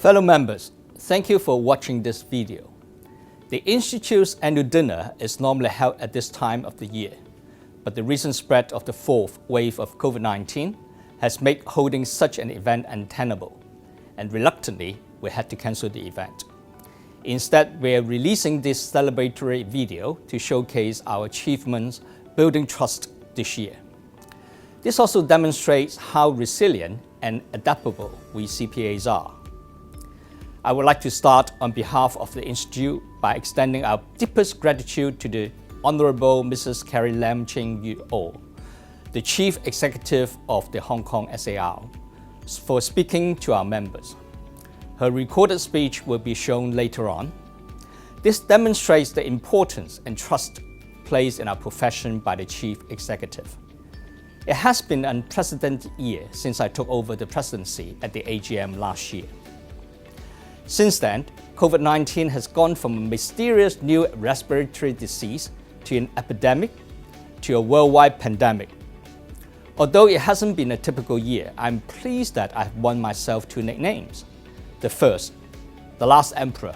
Fellow members, thank you for watching this video. The Institute's annual dinner is normally held at this time of the year, but the recent spread of the fourth wave of COVID-19 has made holding such an event untenable, and reluctantly, we had to cancel the event. Instead, we are releasing this celebratory video to showcase our achievements building trust this year. This also demonstrates how resilient and adaptable we CPAs are. I would like to start on behalf of the Institute by extending our deepest gratitude to the Honourable Mrs. Carrie Lam Ching Yu-O, the Chief Executive of the Hong Kong SAR, for speaking to our members. Her recorded speech will be shown later on. This demonstrates the importance and trust placed in our profession by the Chief Executive. It has been an unprecedented year since I took over the presidency at the AGM last year. Since then, COVID-19 has gone from a mysterious new respiratory disease to an epidemic to a worldwide pandemic. Although it hasn't been a typical year, I'm pleased that I've won myself two nicknames. The first, the last emperor,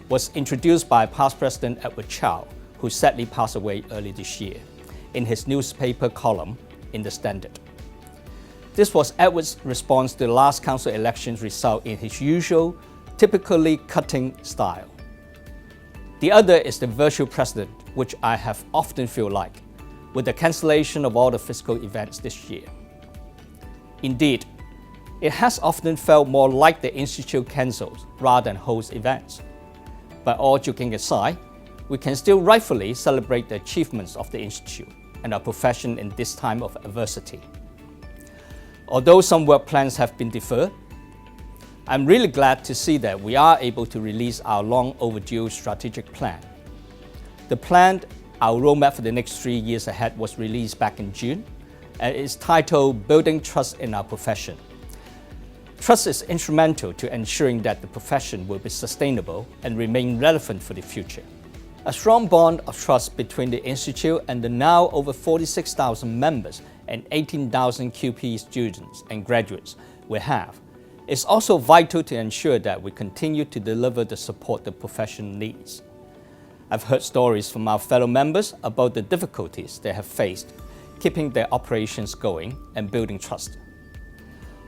was introduced by past President Edward Chow, who sadly passed away early this year, in his newspaper column in The Standard. This was Edward's response to the last council elections result in his usual, typically cutting style. The other is the virtual president, which I have often feel like, with the cancellation of all the physical events this year. Indeed, it has often felt more like the Institute cancels rather than hosts events. But all joking aside, we can still rightfully celebrate the achievements of the Institute and our profession in this time of adversity. Although some work plans have been deferred, I'm really glad to see that we are able to release our long overdue strategic plan. The plan, our roadmap for the next 3 years ahead, was released back in June, and it's titled Building Trust in Our Profession. Trust is instrumental to ensuring that the profession will be sustainable and remain relevant for the future. A strong bond of trust between the Institute and the now over 46,000 members and 18,000 QP students and graduates we have is also vital to ensure that we continue to deliver the support the profession needs. I've heard stories from our fellow members about the difficulties they have faced keeping their operations going and building trust,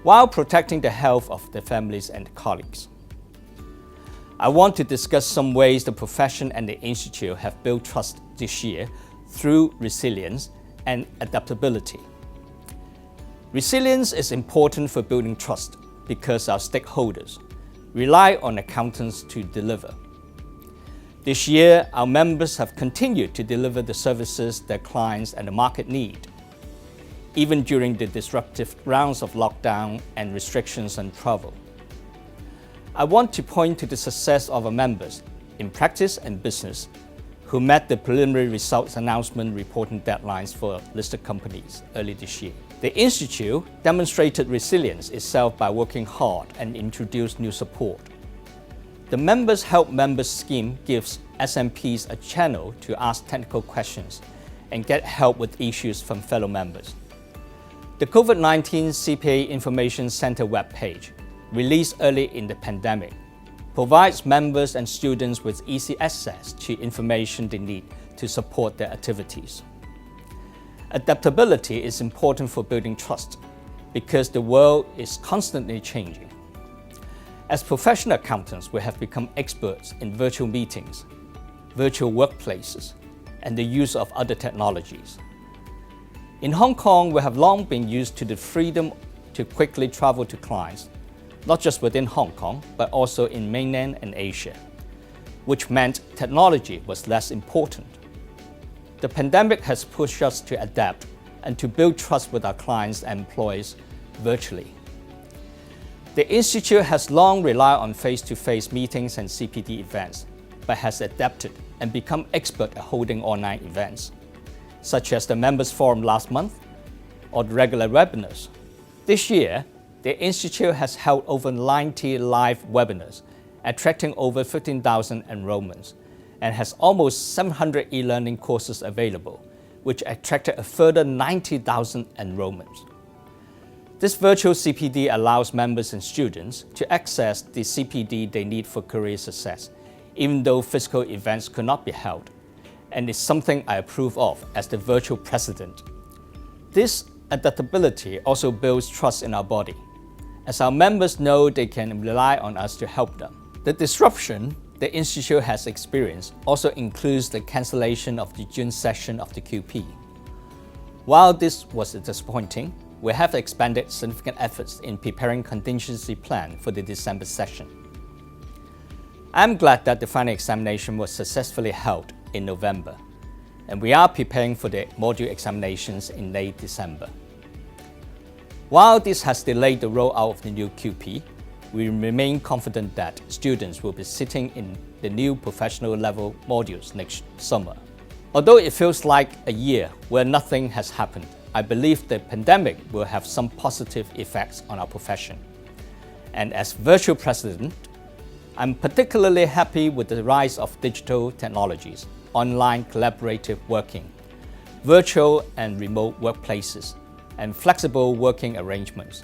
while protecting the health of their families and colleagues. I want to discuss some ways the profession and the Institute have built trust this year through resilience and adaptability. Resilience is important for building trust because our stakeholders rely on accountants to deliver. This year, our members have continued to deliver the services their clients and the market need, even during the disruptive rounds of lockdown and restrictions on travel. I want to point to the success of our members in practice and business who met the preliminary results announcement reporting deadlines for listed companies early this year. The Institute demonstrated resilience itself by working hard and introduced new support. The Members Help Members scheme gives SMPs a channel to ask technical questions and get help with issues from fellow members. The COVID-19 CPA Information Center webpage, released early in the pandemic, provides members and students with easy access to information they need to support their activities. Adaptability is important for building trust because the world is constantly changing. As professional accountants, we have become experts in virtual meetings, virtual workplaces, and the use of other technologies. In Hong Kong, we have long been used to the freedom to quickly travel to clients, not just within Hong Kong, but also in mainland and Asia, which meant technology was less important. The pandemic has pushed us to adapt and to build trust with our clients and employees virtually. The Institute has long relied on face-to-face meetings and CPD events, but has adapted and become expert at holding online events, such as the Members Forum last month or the regular webinars. This year, the Institute has held over 90 live webinars, attracting over 15,000 enrollments, and has almost 700 e-learning courses available, which attracted a further 90,000 enrollments. This virtual CPD allows members and students to access the CPD they need for career success, even though physical events could not be held, and is something I approve of as the virtual president. This adaptability also builds trust in our body, as our members know they can rely on us to help them. The disruption the Institute has experienced also includes the cancellation of the June session of the QP. While this was disappointing, we have expended significant efforts in preparing contingency plan for the December session. I'm glad that the final examination was successfully held in November, and we are preparing for the module examinations in late December. While this has delayed the rollout of the new QP, we remain confident that students will be sitting in the new professional level modules next summer. Although it feels like a year where nothing has happened, I believe the pandemic will have some positive effects on our profession. And as virtual president, I'm particularly happy with the rise of digital technologies, online collaborative working, virtual and remote workplaces, and flexible working arrangements.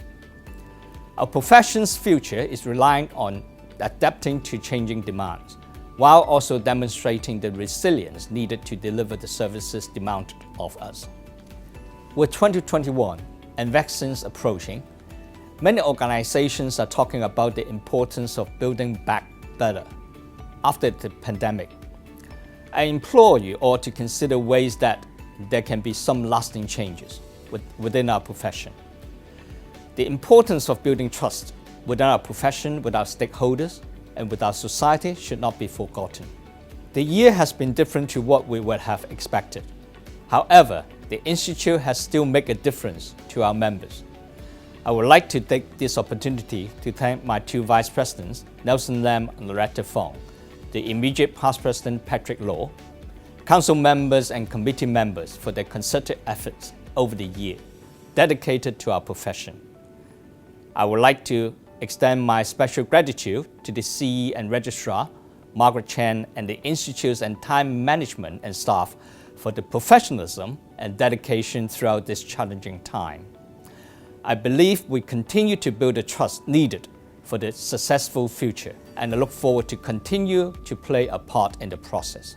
Our profession's future is reliant on adapting to changing demands, while also demonstrating the resilience needed to deliver the services demanded of us. With 2021 and vaccines approaching, many organizations are talking about the importance of building back better after the pandemic. I implore you all to consider ways that there can be some lasting changes within our profession. The importance of building trust within our profession, with our stakeholders, and with our society should not be forgotten. The year has been different to what we would have expected. However, the Institute has still made a difference to our members. I would like to take this opportunity to thank my two Vice Presidents, Nelson Lam and Loretta Fong, the immediate past President Patrick Law, Council members and committee members for their concerted efforts over the year, dedicated to our profession. I would like to extend my special gratitude to the CE and Registrar, Margaret Chen, and the Institute's entire management and staff for the professionalism and dedication throughout this challenging time. I believe we continue to build the trust needed for the successful future, and I look forward to continue to play a part in the process.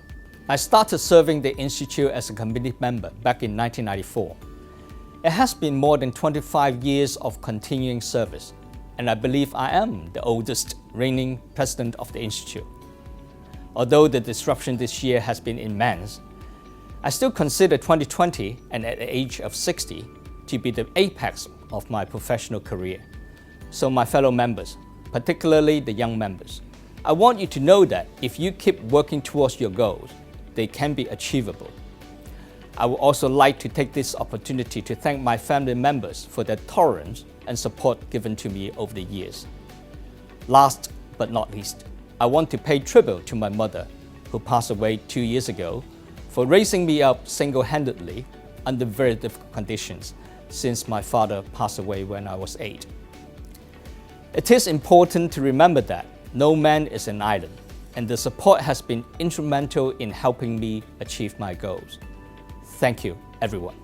I started serving the Institute as a committee member back in 1994. It has been more than 25 years of continuing service, and I believe I am the oldest reigning president of the Institute. Although the disruption this year has been immense, I still consider 2020, and at the age of 60, to be the apex of my professional career. So my fellow members, particularly the young members, I want you to know that if you keep working towards your goals, they can be achievable. I would also like to take this opportunity to thank my family members for their tolerance and support given to me over the years. Last but not least, I want to pay tribute to my mother, who passed away 2 years ago, for raising me up single-handedly under very difficult conditions since my father passed away when I was 8. It is important to remember that no man is an island, and the support has been instrumental in helping me achieve my goals. Thank you, everyone.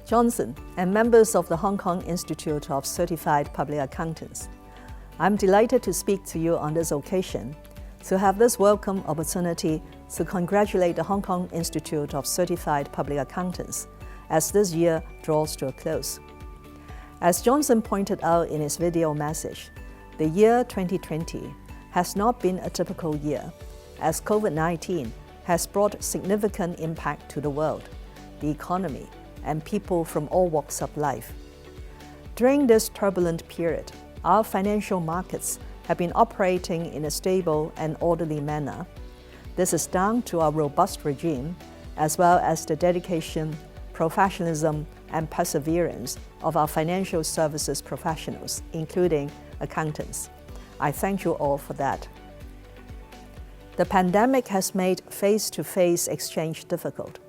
Johnson and members of the Hong Kong Institute of Certified Public Accountants. I'm delighted to speak to you on this occasion, to have this welcome opportunity to congratulate the Hong Kong Institute of Certified Public Accountants as this year draws to a close. As Johnson pointed out in his video message, the year 2020 has not been a typical year, as COVID-19 has brought significant impact to the world, the economy, and people from all walks of life. During this turbulent period, our financial markets have been operating in a stable and orderly manner. This is down to our robust regime, as well as the dedication, professionalism, and perseverance of our financial services professionals, including accountants. I thank you all for that. The pandemic has made face-to-face exchange difficult.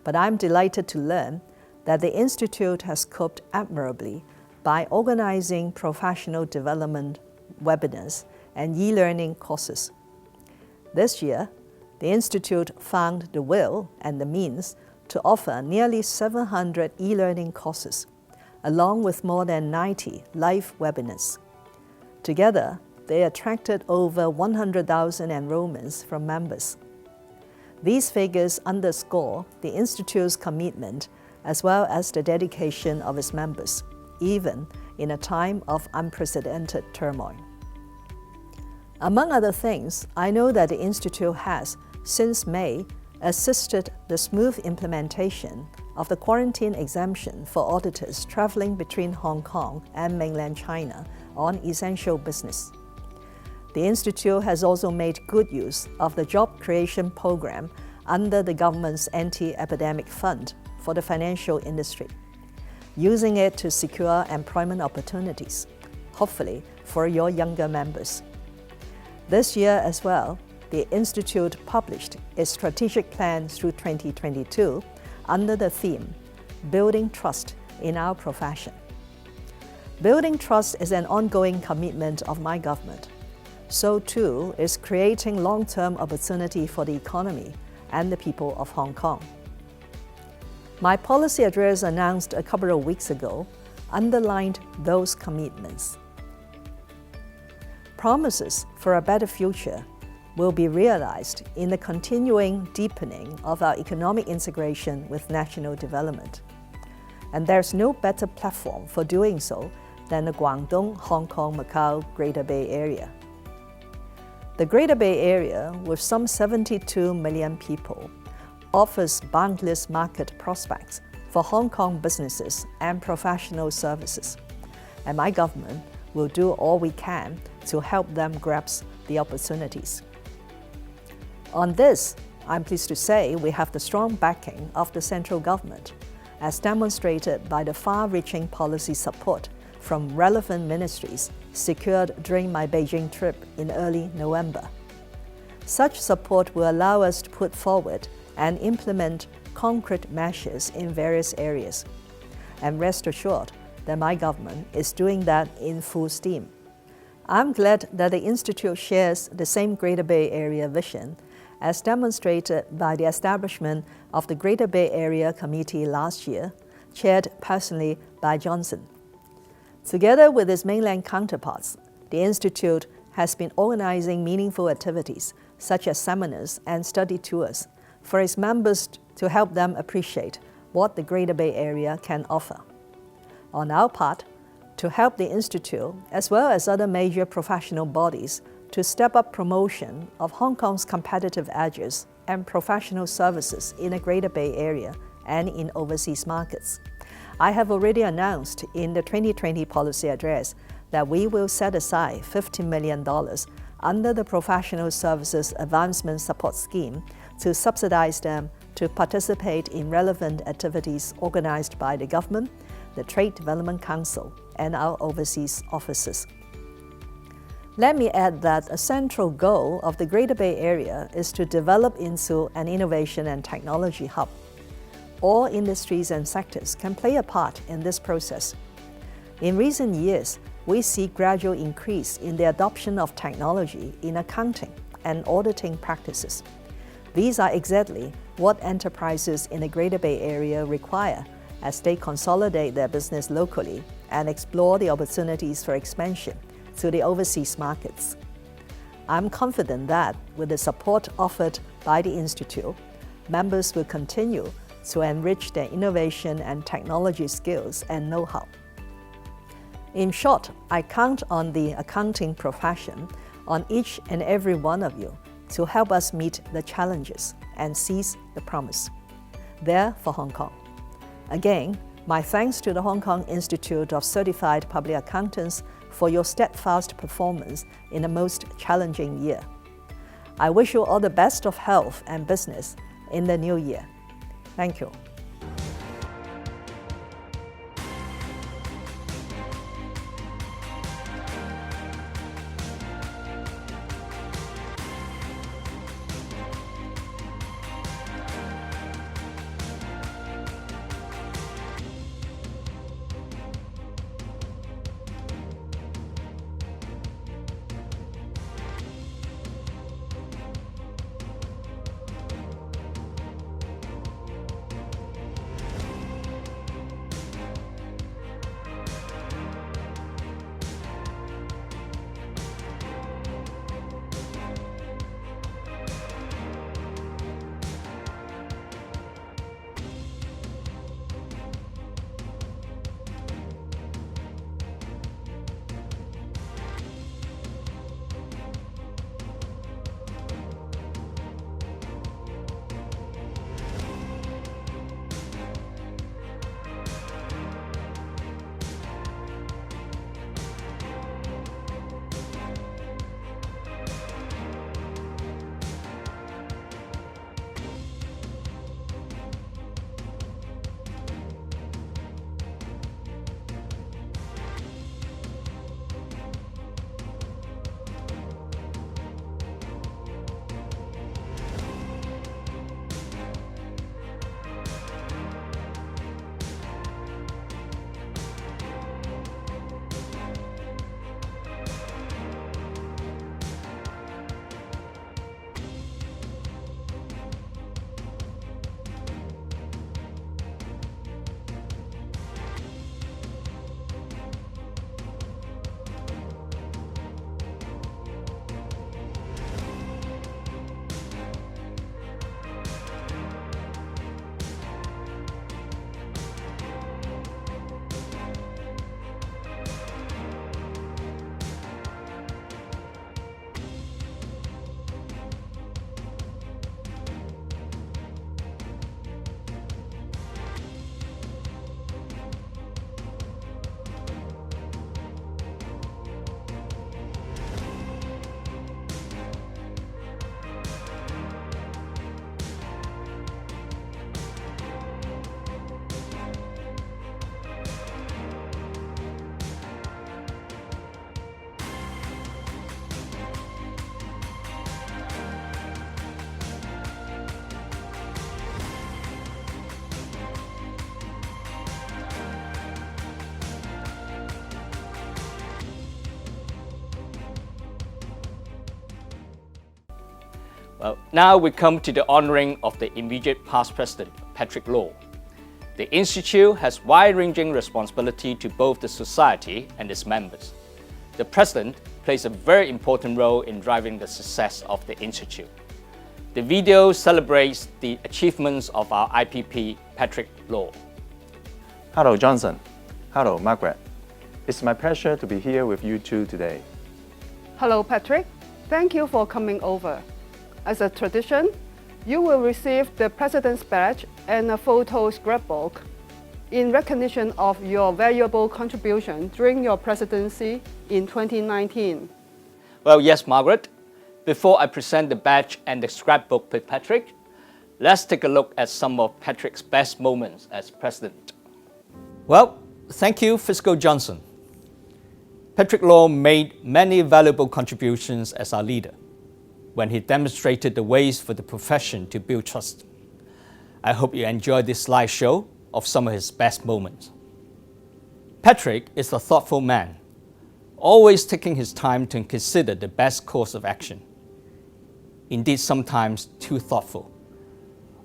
but I'm delighted to learn that the Institute has coped admirably by organizing professional development webinars and e-learning courses. This year, the Institute found the will and the means to offer nearly 700 e-learning courses, along with more than 90 live webinars. Together, they attracted over 100,000 enrollments from members. These figures underscore the Institute's commitment as well as the dedication of its members, even in a time of unprecedented turmoil. Among other things, I know that the Institute has, since May, assisted the smooth implementation of the quarantine exemption for auditors traveling between Hong Kong and mainland China on essential business. The Institute has also made good use of the job creation program under the government's anti-epidemic fund for the financial industry, using it to secure employment opportunities, hopefully for your younger members. This year as well, the Institute published its strategic plan through 2022 under the theme, Building Trust in Our Profession. Building trust is an ongoing commitment of my government. So too is creating long-term opportunity for the economy and the people of Hong Kong. My policy address announced a couple of weeks ago underlined those commitments. Promises for a better future will be realized in the continuing deepening of our economic integration with national development. And there's no better platform for doing so than the Guangdong, Hong Kong, Macau Greater Bay Area. The Greater Bay Area, with some 72 million people, offers boundless market prospects for Hong Kong businesses and professional services, and my government will do all we can to help them grasp the opportunities. On this, I'm pleased to say we have the strong backing of the central government, as demonstrated by the far-reaching policy support from relevant ministries secured during my Beijing trip in early November. Such support will allow us to put forward and implement concrete measures in various areas. And rest assured that my government is doing that in full steam. I'm glad that the Institute shares the same Greater Bay Area vision, as demonstrated by the establishment of the Greater Bay Area Committee last year, chaired personally by Johnson. Together with its mainland counterparts, the Institute has been organizing meaningful activities such as seminars and study tours for its members to help them appreciate what the Greater Bay Area can offer. On our part, to help the Institute, as well as other major professional bodies, to step up promotion of Hong Kong's competitive edges and professional services in the Greater Bay Area and in overseas markets. I have already announced in the 2020 policy address that we will set aside $50 million under the Professional Services Advancement Support Scheme to subsidize them to participate in relevant activities organized by the government, the Trade Development Council, and our overseas offices. Let me add that a central goal of the Greater Bay Area is to develop into an innovation and technology hub. All industries and sectors can play a part in this process. In recent years, we see gradual increase in the adoption of technology in accounting and auditing practices. These are exactly what enterprises in the Greater Bay Area require as they consolidate their business locally and explore the opportunities for expansion to the overseas markets. I'm confident that with the support offered by the Institute, members will continue to enrich their innovation and technology skills and know-how. In short, I count on the accounting profession, on each and every one of you, to help us meet the challenges and seize the promise. There for Hong Kong. Again, my thanks to the Hong Kong Institute of Certified Public Accountants for your steadfast performance in the most challenging year. I wish you all the best of health and business in the new year. Thank you. Well, now we come to the honoring of the immediate past president, Patrick Law. The Institute has wide-ranging responsibility to both the society and its members. The president plays a very important role in driving the success of the Institute. The video celebrates the achievements of our IPP, Patrick Law. Hello, Johnson. Hello, Margaret. It's my pleasure to be here with you two today. Hello, Patrick. Thank you for coming over. As a tradition, you will receive the President's Badge and a photo scrapbook in recognition of your valuable contribution during your presidency in 2019. Well, yes, Margaret. Before I present the badge and the scrapbook to Patrick, let's take a look at some of Patrick's best moments as president. Well, thank you, Fiscal Johnson. Patrick Law made many valuable contributions as our leader when he demonstrated the ways for the profession to build trust. I hope you enjoyed this slideshow of some of his best moments. Patrick is a thoughtful man, always taking his time to consider the best course of action. Indeed, sometimes too thoughtful.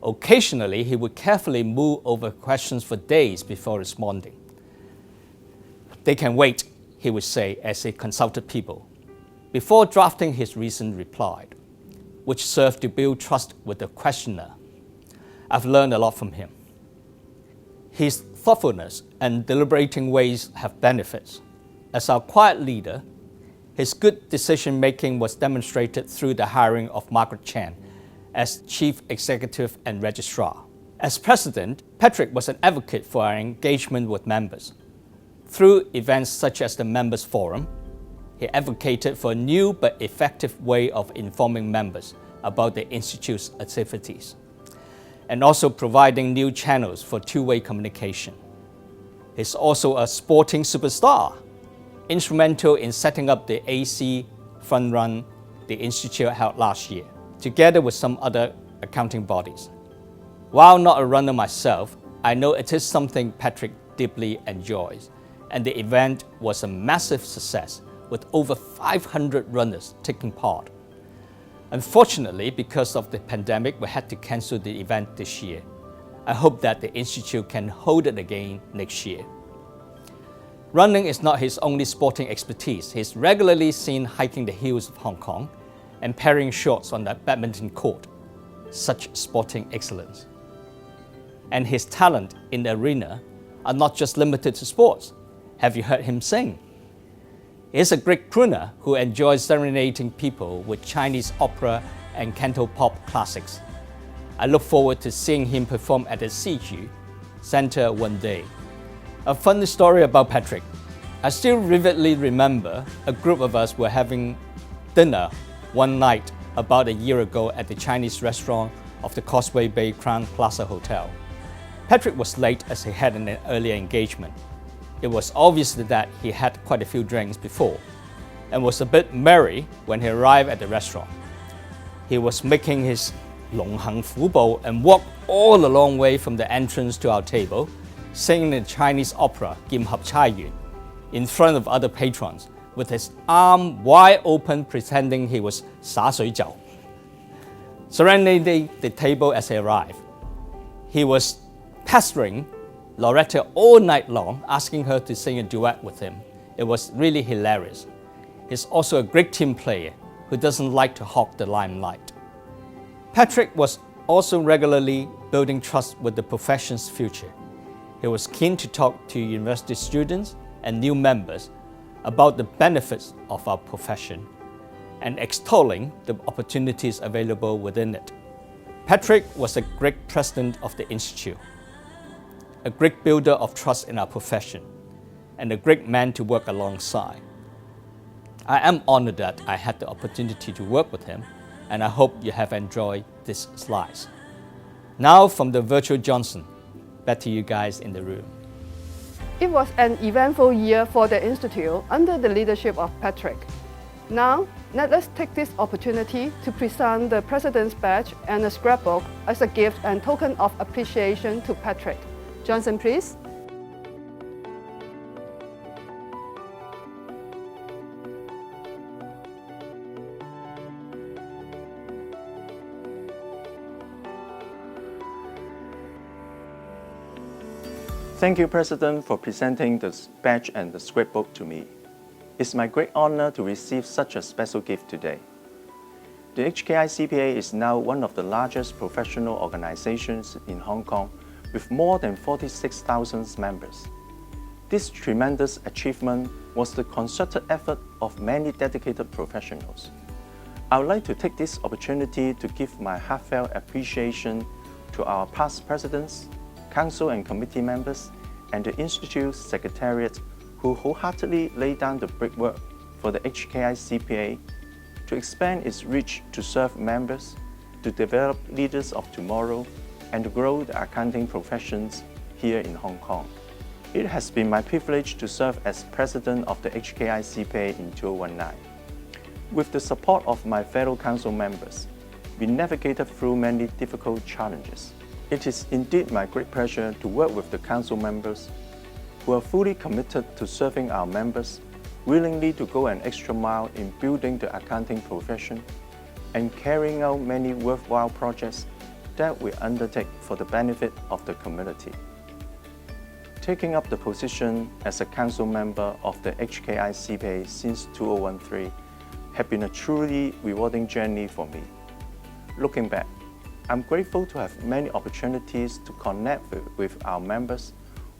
Occasionally, he would carefully mull over questions for days before responding. They can wait, he would say as he consulted people, before drafting his recent reply, which served to build trust with the questioner. I've learned a lot from him. His thoughtfulness and deliberating ways have benefits. As our quiet leader, his good decision-making was demonstrated through the hiring of Margaret Chan as Chief Executive and Registrar. As President, Patrick was an advocate for our engagement with members. Through events such as the Members Forum, he advocated for a new but effective way of informing members about the Institute's activities, and also providing new channels for two-way communication. He's also a sporting superstar, instrumental in setting up the AC Fun Run the Institute held last year, together with some other accounting bodies. While not a runner myself, I know it is something Patrick deeply enjoys, and the event was a massive success with over 500 runners taking part. Unfortunately, because of the pandemic, we had to cancel the event this year. I hope that the Institute can hold it again next year. Running is not his only sporting expertise. He's regularly seen hiking the hills of Hong Kong and parrying shots on the badminton court. Such sporting excellence. And his talent in the arena are not just limited to sports. Have you heard him sing? He's a great crooner who enjoys serenading people with Chinese opera and cantopop classics. I look forward to seeing him perform at the CG Center one day. A funny story about Patrick. I still vividly remember a group of us were having dinner one night about a year ago at the Chinese restaurant of the Causeway Bay Crown Plaza Hotel. Patrick was late as he had an earlier engagement. It was obvious that he had quite a few drinks before and was a bit merry when he arrived at the restaurant. He was making his 龍行虎步 and walked all a long way from the entrance to our table, singing the Chinese opera 劍合釵圓 in front of other patrons, with his arm wide open pretending he was 灑水袖, serenading the table as he arrived. He was pestering Loretta all night long, asking her to sing a duet with him. It was really hilarious. He's also a great team player who doesn't like to hog the limelight. Patrick was also regularly building trust with the profession's future. He was keen to talk to university students and new members about the benefits of our profession and extolling the opportunities available within it. Patrick was a great president of the Institute, a great builder of trust in our profession, and a great man to work alongside. I am honored that I had the opportunity to work with him, and I hope you have enjoyed this slides. Now from the virtual Johnson, back to you guys in the room. It was an eventful year for the Institute under the leadership of Patrick. Now, let us take this opportunity to present the President's Badge and a scrapbook as a gift and token of appreciation to Patrick. Johnson, please. Thank you, President, for presenting the badge and the scrapbook to me. It's my great honor to receive such a special gift today. The HKICPA is now one of the largest professional organizations in Hong Kong with more than 46,000 members. This tremendous achievement was the concerted effort of many dedicated professionals. I would like to take this opportunity to give my heartfelt appreciation to our past presidents, council and committee members, and the Institute's secretariat who wholeheartedly laid down the brickwork for the HKICPA to expand its reach to serve members, to develop leaders of tomorrow, and to grow the accounting professions here in Hong Kong. It has been my privilege to serve as president of the HKICPA in 2019. With the support of my fellow council members, we navigated through many difficult challenges. It is indeed my great pleasure to work with the council members who are fully committed to serving our members, willingly to go an extra mile in building the accounting profession and carrying out many worthwhile projects that we undertake for the benefit of the community. Taking up the position as a council member of the HKICPA since 2013 has been a truly rewarding journey for me. Looking back, I'm grateful to have many opportunities to connect with our members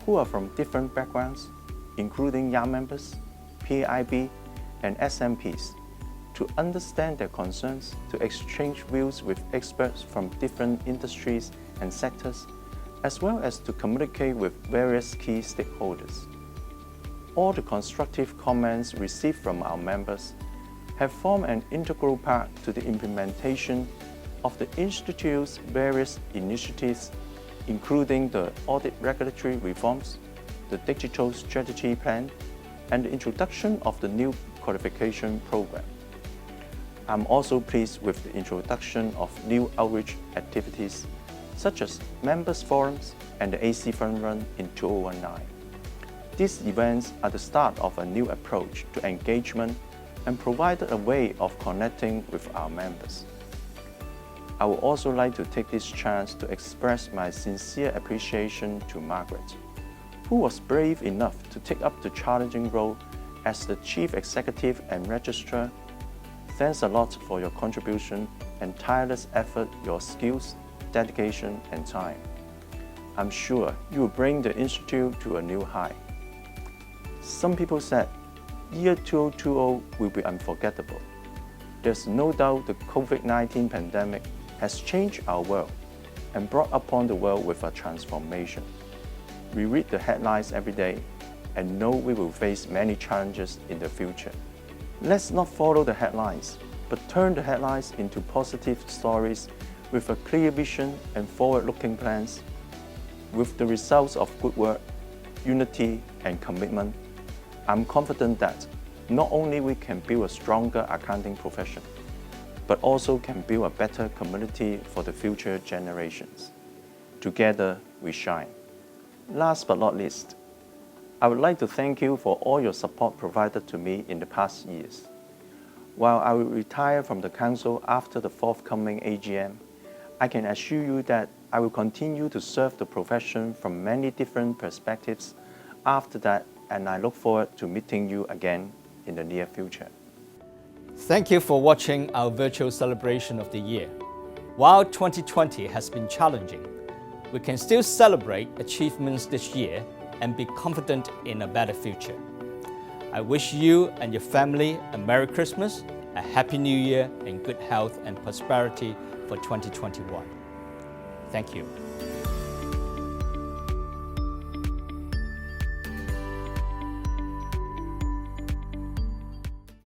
who are from different backgrounds, including young members, PIB, and SMPs, to understand their concerns, to exchange views with experts from different industries and sectors, as well as to communicate with various key stakeholders. All the constructive comments received from our members have formed an integral part to the implementation of the Institute's various initiatives, including the audit regulatory reforms, the digital strategy plan, and the introduction of the new qualification program. I'm also pleased with the introduction of new outreach activities, such as members' forums and the AC Fund Run in 2019. These events are the start of a new approach to engagement and provided a way of connecting with our members. I would also like to take this chance to express my sincere appreciation to Margaret, who was brave enough to take up the challenging role as the Chief Executive and Registrar. Thanks a lot for your contribution and tireless effort, your skills, dedication, and time. I'm sure you will bring the Institute to a new high. Some people said, year 2020 will be unforgettable. There's no doubt the COVID-19 pandemic has changed our world and brought upon the world with a transformation. We read the headlines every day and know we will face many challenges in the future. Let's not follow the headlines, but turn the headlines into positive stories with a clear vision and forward-looking plans. With the results of good work, unity, and commitment, I'm confident that not only we can build a stronger accounting profession, but also can build a better community for the future generations. Together, we shine. Last but not least, I would like to thank you for all your support provided to me in the past years. While I will retire from the Council after the forthcoming AGM, I can assure you that I will continue to serve the profession from many different perspectives after that, and I look forward to meeting you again in the near future. Thank you for watching our virtual celebration of the year. While 2020 has been challenging, we can still celebrate achievements this year and be confident in a better future. I wish you and your family a Merry Christmas, a Happy New Year, and good health and prosperity for 2021. Thank you.